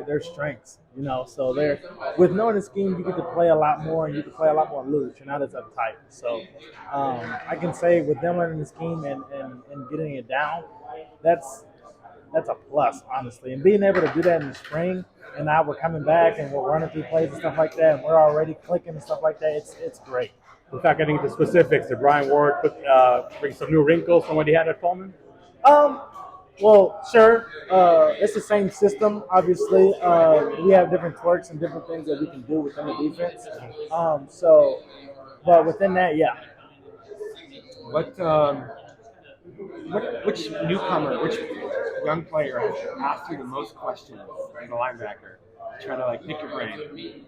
their strengths. So they're with knowing the scheme, you get to play a lot more, and you can play a lot more loose. You're not as uptight. So I can say with them learning the scheme and getting it down, that's that's a plus, honestly. And being able to do that in the spring, and now we're coming back and we're running through plays and stuff like that, and we're already clicking and stuff like that. It's great. Without getting into specifics, did Brian Ward bring some new wrinkles from what he had at Pullman? Um, well, sure. It's the same system, obviously. We have different quirks and different things that we can do within the defense. But within that, yeah. Which newcomer, which young player has asked you the most questions as a linebacker? Try to pick your brain.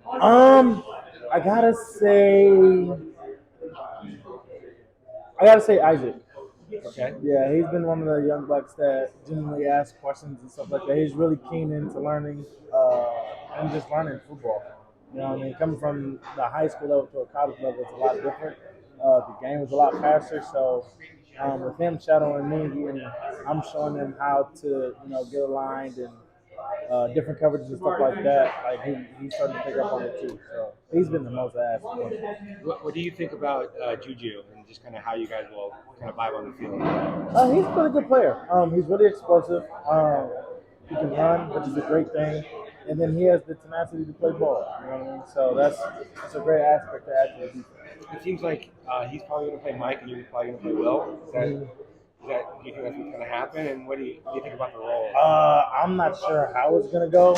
I gotta say, Isaac. Okay. Yeah, he's been one of the young bucks that genuinely asks questions and stuff like that. He's really keen into learning and just learning football. Coming from the high school level to a college level, it's a lot different. The game is a lot faster, so with him shadowing me, and I'm showing him how to, get aligned and different coverages and stuff like that. Like he's starting to pick up on it too. So he's been the most asked. What do you think about Juju and just kind of how you guys will kind of vibe on the field? He's a really good player. He's really explosive. He can run, which is a great thing. And then he has the tenacity to play ball. You know what I mean? So that's a great aspect to add to the defense. It seems like he's probably going to play Mike and you're probably going to play Will. Do you think that's what's going to happen? And what do you think about the role? I'm not sure how it's going to go.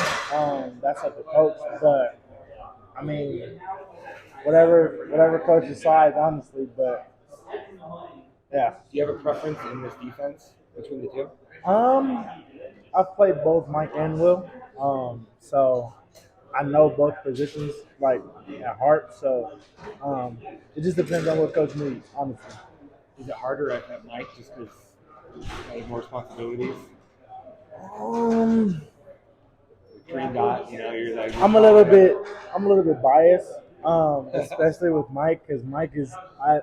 That's up to coach. But, I mean, whatever coach decides, honestly. But, yeah. Do you have a preference in this defense between the two? I've played both Mike and Will. So I know both positions at heart. So it just depends on what coach needs, honestly. Is it harder at Mike just because he has more responsibilities? Green dot, you're like. I'm a little bit biased, especially with Mike, because Mike is,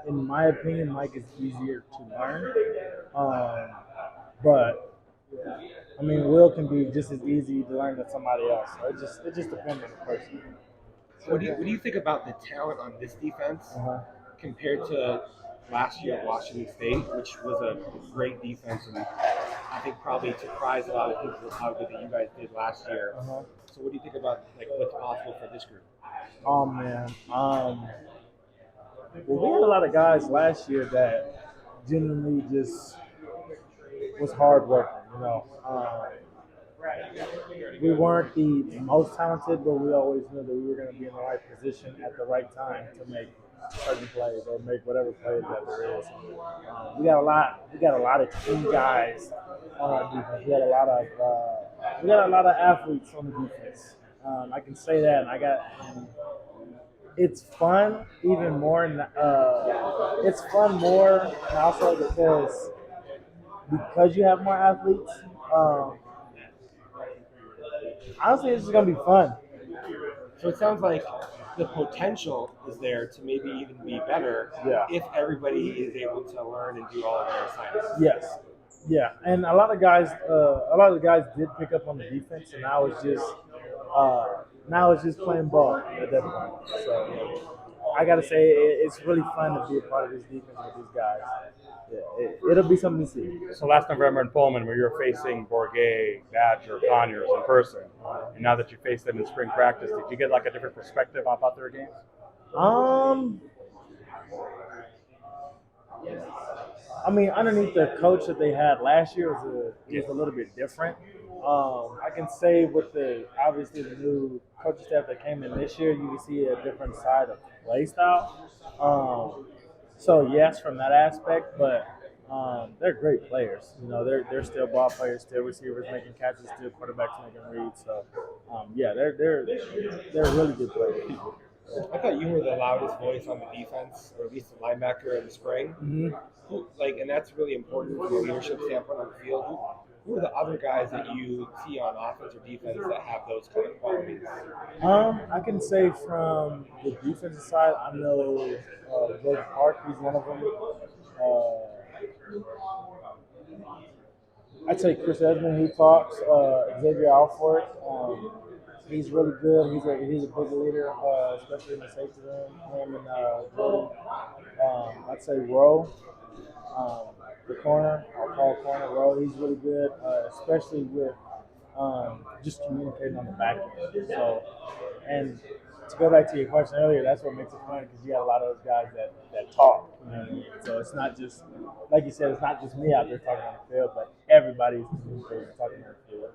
in my opinion, Mike is easier to learn. But I mean, Will can be just as easy to learn as somebody else. So it just depends on the person. What do you think about the talent on this defense compared to last year at Washington State, which was a great defense, and I think probably surprised a lot of people with how good that you guys did last year. So what do you think about what's possible for this group? Oh man, well, we had a lot of guys last year that genuinely just was hard working. We weren't the most talented, but we always knew that we were going to be in the right position at the right time to make certain plays or make whatever plays that there is. We got a lot of key guys on our defense. We got a lot of athletes on the defense. I can say that, and it's fun even more. It's fun more also because you have more athletes. Honestly, it's just gonna be fun. So it sounds like the potential is there to maybe even be better if everybody is able to learn and do all of their assignments. Yes. Yeah, and a lot of the guys did pick up on the defense, and now it's just playing ball at that point. So I gotta say, it's really fun to be a part of this defense with these guys. Yeah, it'll be something to see. So last November in Pullman, where you were facing Bourget, Badger, Conyers in person, and now that you face them in spring practice, did you get a different perspective about their games? I mean, underneath the coach that they had last year was a little bit different. I can say with obviously the new coaching staff that came in this year, you can see a different side of play style. So yes, from that aspect, but they're great players. They're still ball players, still receivers making catches, still quarterbacks making reads. So yeah, they're really good players. I thought you were the loudest voice on the defense, or at least the linebacker in the spring. And that's really important from a leadership standpoint on the field. Who are the other guys that you see on offense or defense that have those kind of qualities? I can say from the defensive side, I know Joseph Park. He's one of them. I'd say Chris Edmond, he talks. Xavier Alford, he's really good. He's a big leader, especially in the safety room. Him and Jordan. I'd say Rowe, um, the corner. I'll call corner Rowe. He's really good, especially with just communicating on the back end. So, and to go back to your question earlier, that's what makes it fun because you got a lot of those guys that talk. You know what I mean? So it's not just like you said, it's not just me out there talking on the field, but everybody's communicating and talking on the field.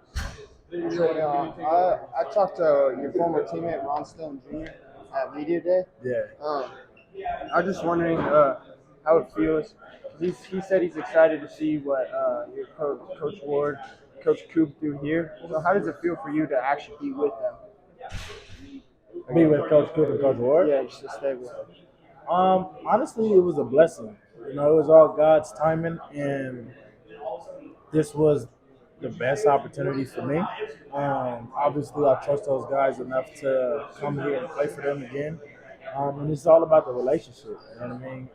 I talked to your former teammate Ron Stone Jr. at Media Day. Yeah. I was just wondering how it feels. He said he's excited to see what your Coach Ward, Coach Coop do here. So how does it feel for you to actually be with them? Be with Coach Coop and Coach Ward? Yeah, just to stay with them. Honestly, it was a blessing. You know, it was all God's timing, and this was the best opportunity for me. Obviously, I trust those guys enough to come here and play for them again. And it's all about the relationship. You know what I mean?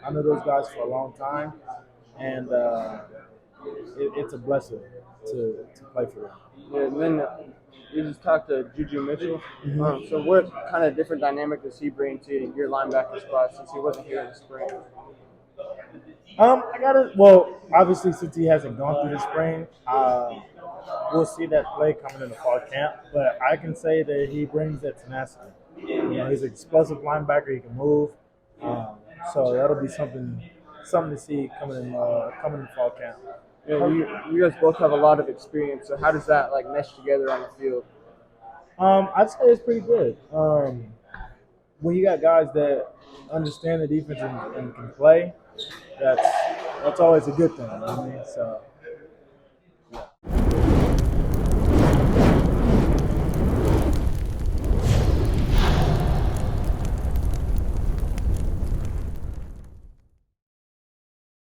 I knew those guys for a long time, and it's a blessing to play for them. Yeah, and then we just talked to Juju Mitchell. So what kind of different dynamic does he bring to your linebacker spot since he wasn't here in the spring? Well, obviously, since he hasn't gone through the spring, we'll see that play coming in the fall camp. But I can say that he brings that tenacity. You know, he's an explosive linebacker. He can move. So that'll be something to see coming in the fall camp. Yeah, you guys both have a lot of experience. So how does that like mesh together on the field? I'd say it's pretty good. When you got guys that understand the defense and can play, that's always a good thing. You know what I mean? So